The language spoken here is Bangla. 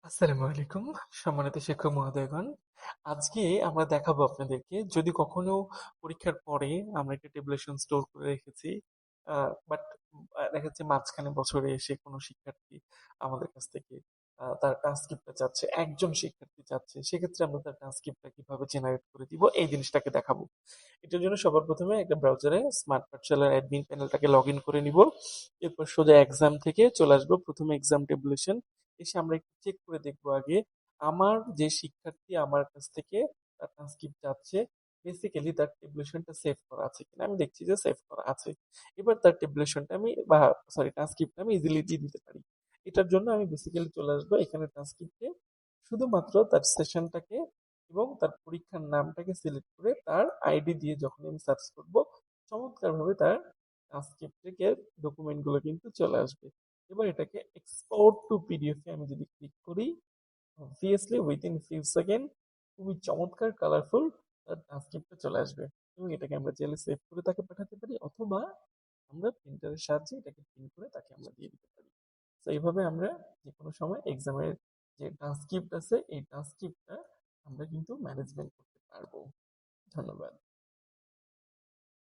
আসসালামু আলাইকুম, সম্মানিত শিক্ষক মহোদয়গণ। আজকে আমরা দেখাবো আপনাদেরকে, যদি কখনো পরীক্ষার পরে আমরা একটা টেবুলেশন স্টোর করে রেখেছি, বাট দেখা যাচ্ছে মাঝখানে বছরে এসে কোনো শিক্ষার্থী আমাদের কাছ থেকে তার ট্রান্সক্রিপ্টটা চাচ্ছে, একজন শিক্ষার্থী চাচ্ছে, সেক্ষেত্রে আমরা তার ট্রান্সক্রিপ্টটা কিভাবে জেনারেট করে দিব এই জিনিসটাকে দেখাবো। এটার জন্য সবার প্রথমে একটা ব্রাউজারে স্মার্ট পাঠশালার অ্যাডমিন প্যানেলটাকে লগ ইন করে নিব। এরপর সোজা এক্সাম থেকে চলে আসবো, প্রথমে এক্সাম টেবুলেশন এসে আমরা একটু চেক করে দেখবো আগে আমার যে শিক্ষার্থী আমার কাছ থেকে তার ট্রান্সক্রিপ্ট চাচ্ছে, বেসিক্যালি তার টেবুলেশনটা সেভ করা আছে কিনা। আমি দেখছি যে সেভ করা আছে। এবার তার টেবুলেশনটা আমি বা সরি ট্রান্সক্রিপ্টটা আমি ইজিলি দিয়ে দিতে পারি। এটার জন্য আমি বেসিক্যালি চলে আসবো এখানে ট্রান্সক্রিপ্টে, শুধুমাত্র তার সেশনটাকে এবং তার পরীক্ষার নামটাকে সিলেক্ট করে তার আইডি দিয়ে যখন আমি সার্চ করব, চমৎকারভাবে তার ট্রান্সক্রিপ্ট থেকে ডকুমেন্টগুলো কিন্তু চলে আসবে। এবার এটাকে এক্সপোর্ট টু পিডিএফ এ আমি যদি ক্লিক করি, অবভিয়াসলি উইদিন ফিউ সেকেন্ড খুবই চমৎকার কালারফুল তার ট্রান্সক্রিপ্টটা চলে আসবে। এবং এটাকে আমরা চাইলে সেভ করে তাকে পাঠাতে পারি, অথবা আমরা প্রিন্টারের সাহায্যে এটাকে প্রিন্ট করে তাকে আমরা দিয়ে দিতে পারি। তো এইভাবে আমরা যে কোনো সময় এক্সামের যে ট্রান্সক্রিপ্ট আছে এই ট্রান্সক্রিপ্টটা আমরা কিন্তু ম্যানেজমেন্ট করতে পারবো। ধন্যবাদ।